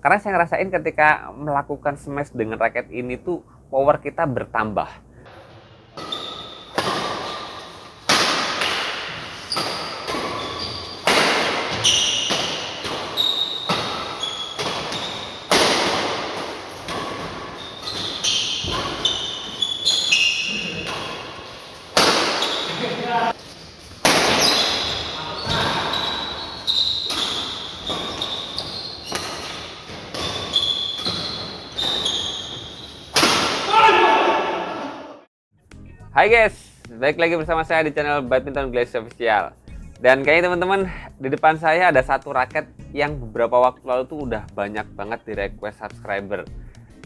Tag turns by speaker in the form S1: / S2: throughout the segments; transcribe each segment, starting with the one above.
S1: Karena saya ngerasain ketika melakukan smash dengan raket ini tuh power kita bertambah. Hai guys, balik lagi bersama saya di channel Badminton Glacier Official. Dan kayaknya teman-teman, di depan saya ada satu raket yang beberapa waktu lalu tuh udah banyak banget di request subscriber.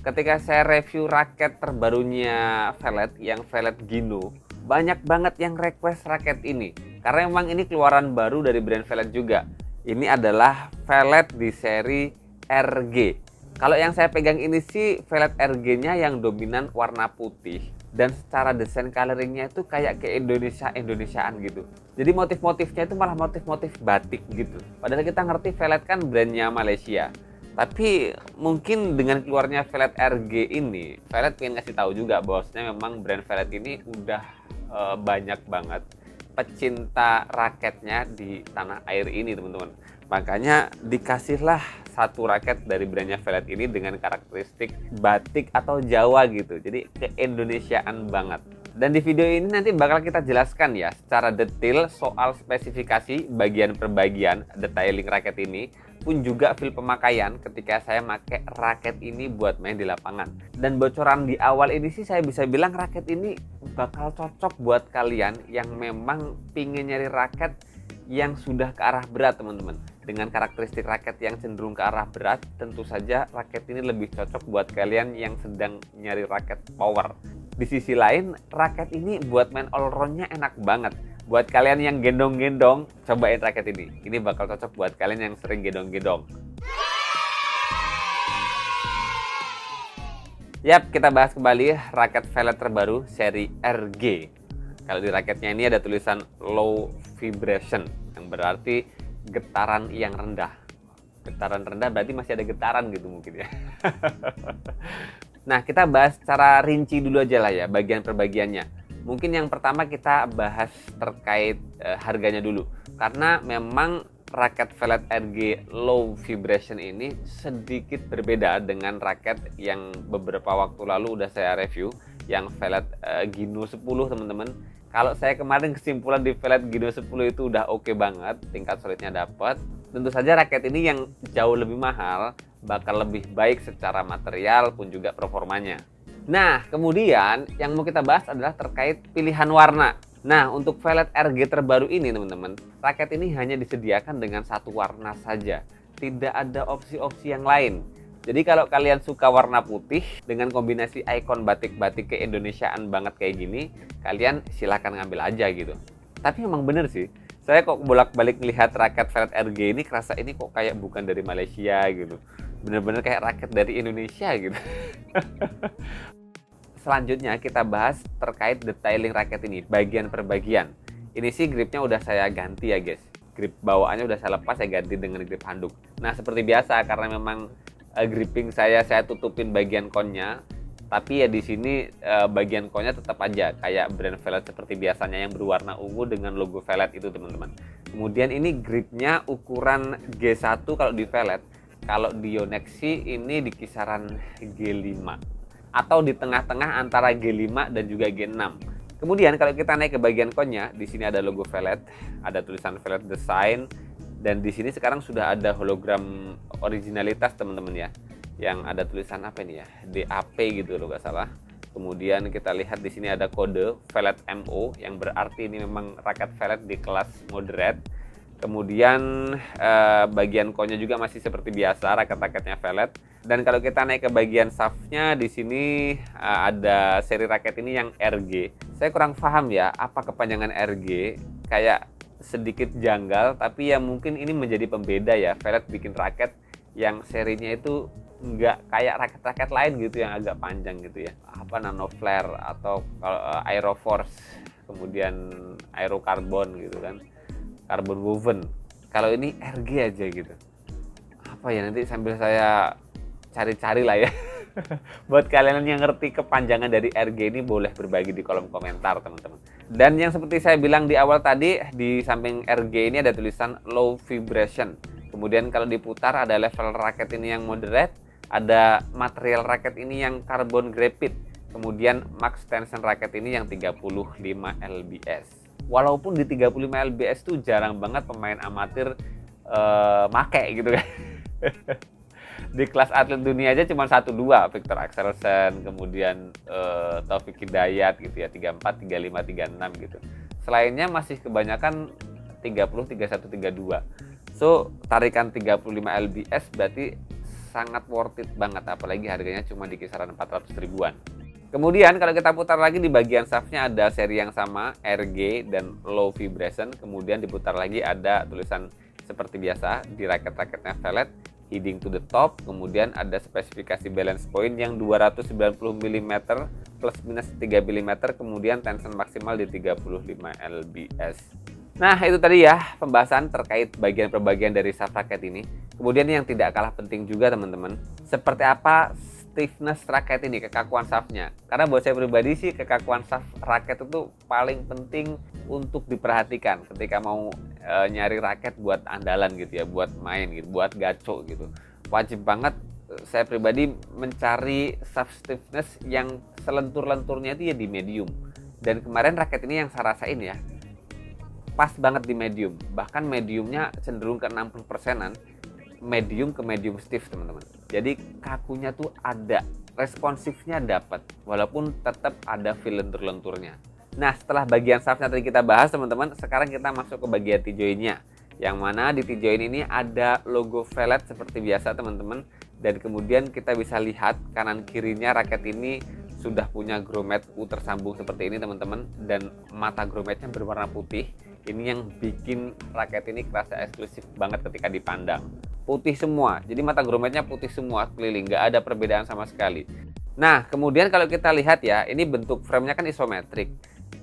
S1: Ketika saya review raket terbarunya Velet, yang Velet Gino, banyak banget yang request raket ini. Karena memang ini keluaran baru dari brand Velet juga. Ini adalah Velet di seri RG. Kalau yang saya pegang ini sih Velet RG-nya yang dominan warna putih. Dan secara desain coloringnya itu kayak ke Indonesiaan gitu. Jadi motif-motifnya itu malah motif-motif batik gitu. Padahal kita ngerti Velet kan brandnya Malaysia. Tapi mungkin dengan keluarnya Velet RG ini, Velet pengen ngasih tahu juga bahwasanya memang brand Velet ini udah banyak banget pecinta raketnya di tanah air ini teman-teman. Makanya dikasihlah satu raket dari brandnya Velet ini dengan karakteristik batik atau Jawa gitu. Jadi keindonesiaan banget. Dan di video ini nanti bakal kita jelaskan ya secara detail soal spesifikasi bagian per bagian detailing raket ini, pun juga feel pemakaian ketika saya pakai raket ini buat main di lapangan. Dan bocoran di awal ini sih saya bisa bilang raket ini bakal cocok buat kalian yang memang pingin nyari raket yang sudah ke arah berat teman-teman. Dengan karakteristik raket yang cenderung ke arah berat, tentu saja raket ini lebih cocok buat kalian yang sedang nyari raket power. Di sisi lain, raket ini buat main all round-nya enak banget. Buat kalian yang gendong-gendong, cobain raket ini. Ini bakal cocok buat kalian yang sering gendong-gendong. Yap, kita bahas kembali raket Velet terbaru seri RG. Kalau di raketnya ini ada tulisan low vibration, yang berarti getaran yang rendah. Getaran rendah berarti masih ada getaran gitu mungkin ya. Nah, kita bahas secara rinci dulu aja lah ya, bagian per bagiannya. Mungkin yang pertama kita bahas terkait harganya dulu. Karena memang raket Velet RG low vibration ini sedikit berbeda dengan raket yang beberapa waktu lalu udah saya review, yang Velet Gino 10 teman-teman. Kalau saya kemarin kesimpulan di Velet Gino 10 itu udah oke banget, tingkat solidnya dapat. Tentu saja raket ini yang jauh lebih mahal, bakal lebih baik secara material pun juga performanya. Nah, kemudian yang mau kita bahas adalah terkait pilihan warna. Nah, untuk Velet RG terbaru ini teman-teman, raket ini hanya disediakan dengan satu warna saja. Tidak ada opsi-opsi yang lain. Jadi kalau kalian suka warna putih dengan kombinasi ikon batik-batik keindonesiaan banget kayak gini, kalian silahkan ngambil aja gitu. Tapi emang bener sih, saya kok bolak-balik melihat raket Velet RG ini kerasa ini kok kayak bukan dari Malaysia gitu. Bener-bener kayak raket dari Indonesia gitu. Selanjutnya kita bahas terkait detailing raket ini, bagian per bagian. Ini sih gripnya udah saya ganti ya guys. Grip bawaannya udah saya lepas, saya ganti dengan grip handuk. Nah seperti biasa karena memang gripping saya tutupin bagian konnya, tapi ya di sini bagian konnya tetap aja kayak brand Velet seperti biasanya yang berwarna ungu dengan logo Velet itu teman-teman. Kemudian ini gripnya ukuran G1 kalau di Velet, kalau di Yonex ini di kisaran G5 atau di tengah-tengah antara G5 dan juga G6. Kemudian kalau kita naik ke bagian konnya, di sini ada logo Velet, ada tulisan Velet Design. Dan di sini sekarang sudah ada hologram originalitas teman-teman ya, yang ada tulisan apa ini ya, DAP gitu loh nggak salah. Kemudian kita lihat di sini ada kode Velet MO yang berarti ini memang raket Velet di kelas moderate. Kemudian bagian konnya juga masih seperti biasa raket-raketnya Velet. Dan kalau kita naik ke bagian shaftnya, di sini ada seri raket ini yang RG. Saya kurang paham ya apa kepanjangan RG, kayak sedikit janggal, tapi ya mungkin ini menjadi pembeda ya. Velet bikin raket yang serinya itu nggak kayak raket-raket lain gitu yang agak panjang gitu ya. Apa nano flare atau aeroforce, kemudian aerocarbon gitu kan, carbon woven. Kalau ini RG aja gitu. Apa apa ya, nanti sambil saya cari-cari lah ya. Buat kalian yang ngerti kepanjangan dari RG ini boleh berbagi di kolom komentar teman-teman. Dan yang seperti saya bilang di awal tadi, di samping RG ini ada tulisan low vibration. Kemudian kalau diputar ada level raket ini yang moderate, ada material raket ini yang carbon graphite. Kemudian max tension raket ini yang 35 lbs. Walaupun di 35 lbs itu jarang banget pemain amatir make gitu kan. Di kelas atlet dunia aja cuma 1-2, Viktor Axelsen, kemudian Taufik Hidayat gitu ya, 34, 35, 36 gitu. Selainnya masih kebanyakan 30, 31, 32. So, tarikan 35 lbs berarti sangat worth it banget, apalagi harganya cuma di kisaran 400 ribuan. Kemudian kalau kita putar lagi di bagian shaftnya ada seri yang sama, RG dan low vibration. Kemudian diputar lagi ada tulisan seperti biasa di raket-raketnya vellet, heading to the top. Kemudian ada spesifikasi balance point yang 290 mm plus minus 3 mm. Kemudian tension maksimal di 35 lbs. Nah itu tadi ya pembahasan terkait bagian per bagian dari shaft raket ini. Kemudian yang tidak kalah penting juga teman-teman, seperti apa stiffness raket ini, kekakuan shaftnya. Karena buat saya pribadi sih kekakuan shaft raket itu paling penting untuk diperhatikan ketika mau nyari raket buat andalan gitu ya, buat main gitu, buat gaco gitu. Wajib banget saya pribadi mencari shaft stiffness yang selentur-lenturnya itu ya di medium. Dan kemarin raket ini yang saya rasain ya, pas banget di medium. Bahkan mediumnya cenderung ke 60%-an. Medium ke medium stiff teman-teman. Jadi kakunya tuh ada, responsifnya dapat, walaupun tetap ada feel lentur-lenturnya. Nah setelah bagian shaftnya tadi kita bahas teman-teman, sekarang kita masuk ke bagian T-jointnya. Yang mana di T-joint ini ada logo vellet seperti biasa teman-teman. Dan kemudian kita bisa lihat kanan kirinya raket ini sudah punya grommet U tersambung seperti ini teman-teman. Dan mata grommetnya berwarna putih. Ini yang bikin raket ini kerasa eksklusif banget ketika dipandang. Putih semua, jadi mata grommetnya putih semua keliling, nggak ada perbedaan sama sekali. Nah, kemudian kalau kita lihat ya, ini bentuk framenya kan isometrik.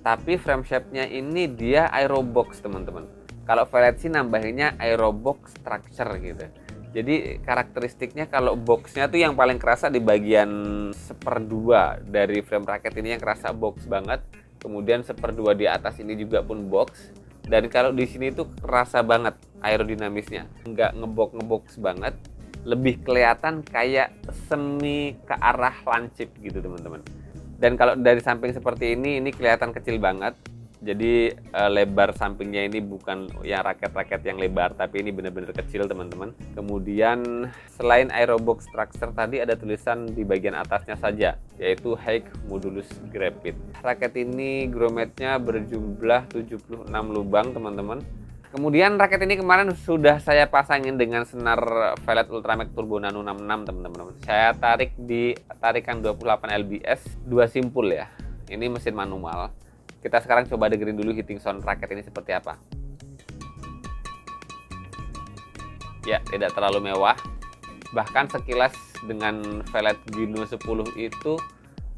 S1: Tapi frame shape-nya ini dia aerobox teman-teman. Kalau vellet sih nambahinnya aerobox structure gitu. Jadi karakteristiknya kalau boxnya tuh yang paling kerasa di bagian 1/2 dari frame raket ini yang kerasa box banget. Kemudian 1/2 di atas ini juga pun box. Dan kalau di sini tuh kerasa banget aerodinamisnya, nggak ngebox banget, lebih kelihatan kayak semi ke arah lancip gitu teman-teman. Dan kalau dari samping seperti ini kelihatan kecil banget. Jadi lebar sampingnya ini bukan yang raket-raket yang lebar, tapi ini benar-benar kecil teman-teman. Kemudian selain aerobox structure tadi ada tulisan di bagian atasnya saja, yaitu High Modulus Graphite. Raket ini grommetnya berjumlah 76 lubang teman-teman. Kemudian raket ini kemarin sudah saya pasangin dengan senar vellet Ultramax Turbo Nano 66 teman-teman. Saya tarik di tarikan 28 lbs, 2 simpul ya. Ini mesin manual. Kita sekarang coba dengerin dulu hitting sound raket ini seperti apa. Ya, tidak terlalu mewah. Bahkan sekilas dengan vellet Gino 10 itu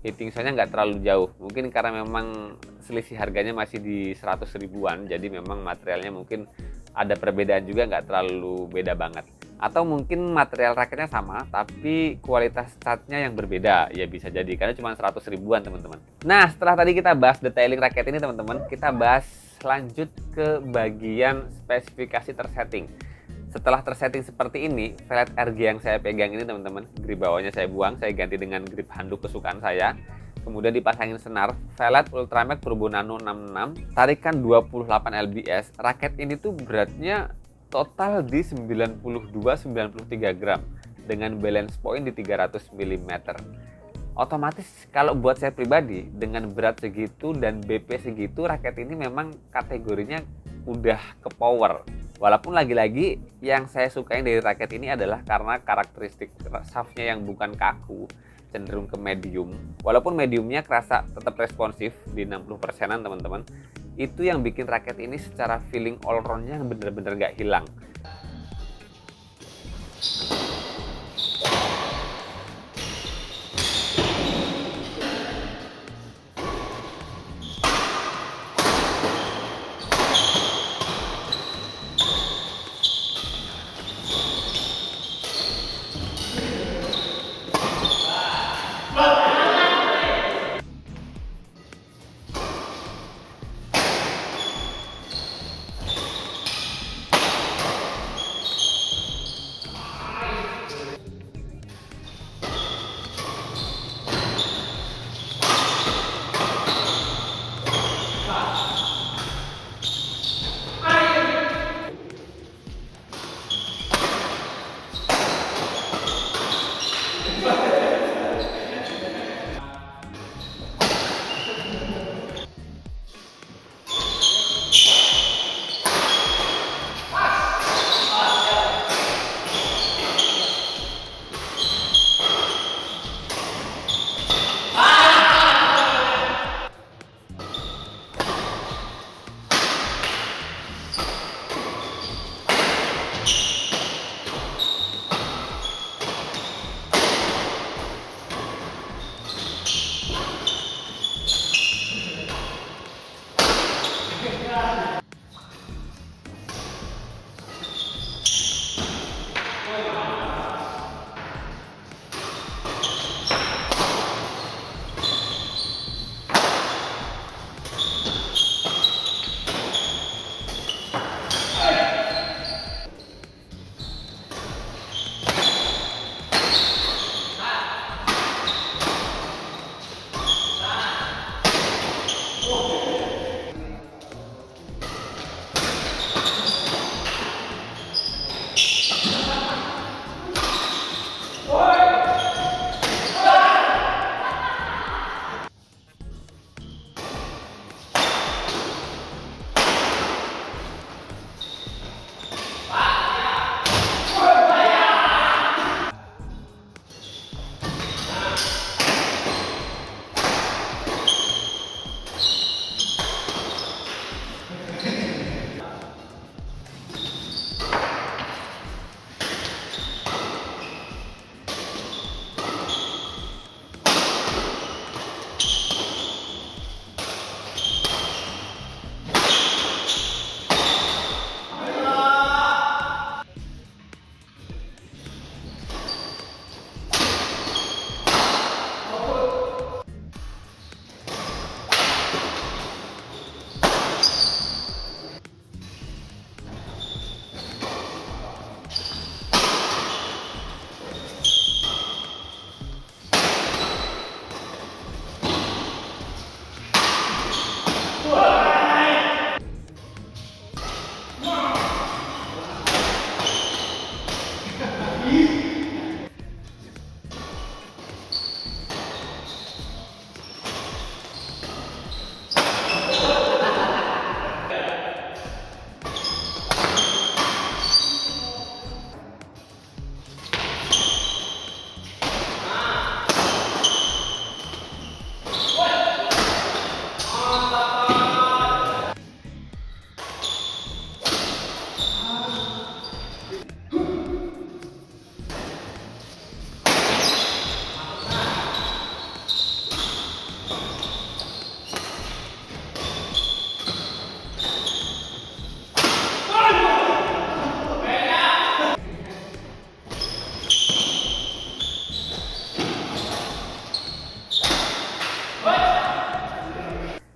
S1: hitting soundnya nggak terlalu jauh. Mungkin karena memang selisih harganya masih di 100 ribuan. Jadi memang materialnya mungkin ada perbedaan juga, nggak terlalu beda banget. Atau mungkin material raketnya sama, tapi kualitas catnya yang berbeda. Ya bisa jadi, karena cuma 100 ribuan teman-teman. Nah, setelah tadi kita bahas detailing raket ini teman-teman, kita bahas lanjut ke bagian spesifikasi tersetting. Setelah tersetting seperti ini, vellet RG yang saya pegang ini teman-teman, grip bawahnya saya buang, saya ganti dengan grip handuk kesukaan saya. Kemudian dipasangin senar vellet Ultramax Turbo Nano 66, tarikan 28 lbs. Raket ini tuh beratnya total di 92-93 gram dengan balance point di 300 mm. Otomatis kalau buat saya pribadi dengan berat segitu dan BP segitu, raket ini memang kategorinya udah ke power. Walaupun lagi-lagi yang saya sukain dari raket ini adalah karena karakteristik shaftnya yang bukan kaku, cenderung ke medium. Walaupun mediumnya kerasa tetap responsif di 60%-an teman-teman. Itu yang bikin raket ini secara feeling all round-nya bener-bener nggak hilang.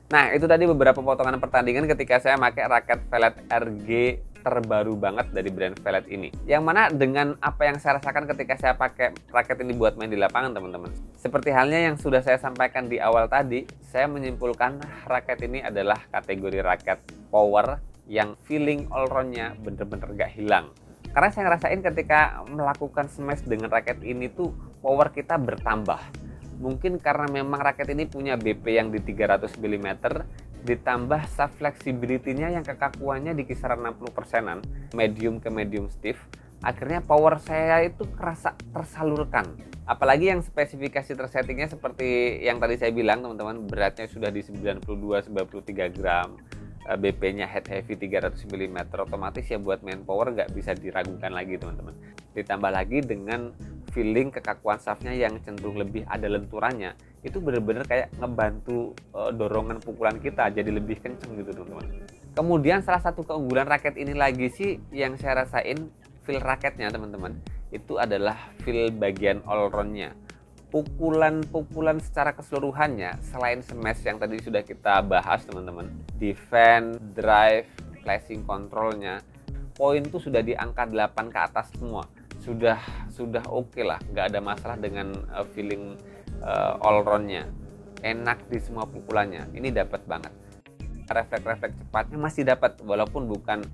S1: Nah, itu tadi beberapa potongan pertandingan ketika saya pakai raket Velet RG terbaru banget dari brand Velet ini. Yang mana dengan apa yang saya rasakan ketika saya pakai raket ini buat main di lapangan, teman-teman. Seperti halnya yang sudah saya sampaikan di awal tadi, saya menyimpulkan raket ini adalah kategori raket power yang feeling all round-nya bener-bener gak hilang. Karena saya ngerasain ketika melakukan smash dengan raket ini tuh power kita bertambah. Mungkin karena memang raket ini punya BP yang di 300 mm, ditambah shaft flexibility-nya yang kekakuannya di kisaran 60%-an, medium ke medium stiff, akhirnya power saya itu kerasa tersalurkan. Apalagi yang spesifikasi tersettingnya seperti yang tadi saya bilang, teman-teman, beratnya sudah di 92-93 gram, BP-nya head heavy 300 mm, otomatis ya buat main power nggak bisa diragukan lagi, teman-teman. Ditambah lagi dengan feeling kekakuan shaftnya yang cenderung lebih ada lenturannya, itu bener-bener kayak ngebantu dorongan pukulan kita jadi lebih kenceng gitu, teman-teman. Kemudian salah satu keunggulan raket ini lagi sih yang saya rasain feel raketnya, teman-teman, itu adalah feel bagian all round-nya. pukulan-pukulan secara keseluruhannya selain smash yang tadi sudah kita bahas teman-teman, defense, drive, flashing controlnya, poin tuh sudah di angka 8 ke atas semua. Sudah oke lah, nggak ada masalah dengan feeling all roundnya, enak di semua pukulannya, ini dapat banget. Refleks cepatnya masih dapat, walaupun bukan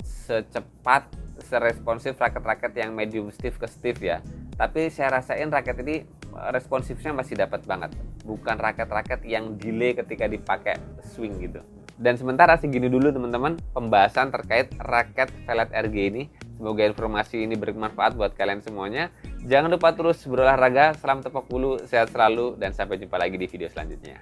S1: secepat, seresponsif raket-raket yang medium stiff ke stiff ya, tapi saya rasain raket ini responsifnya masih dapat banget, bukan raket-raket yang delay ketika dipakai swing gitu. Dan sementara segini dulu teman-teman pembahasan terkait raket Velet RG ini. Semoga informasi ini bermanfaat buat kalian semuanya. Jangan lupa terus berolahraga, salam tepuk bulu, sehat selalu, dan sampai jumpa lagi di video selanjutnya.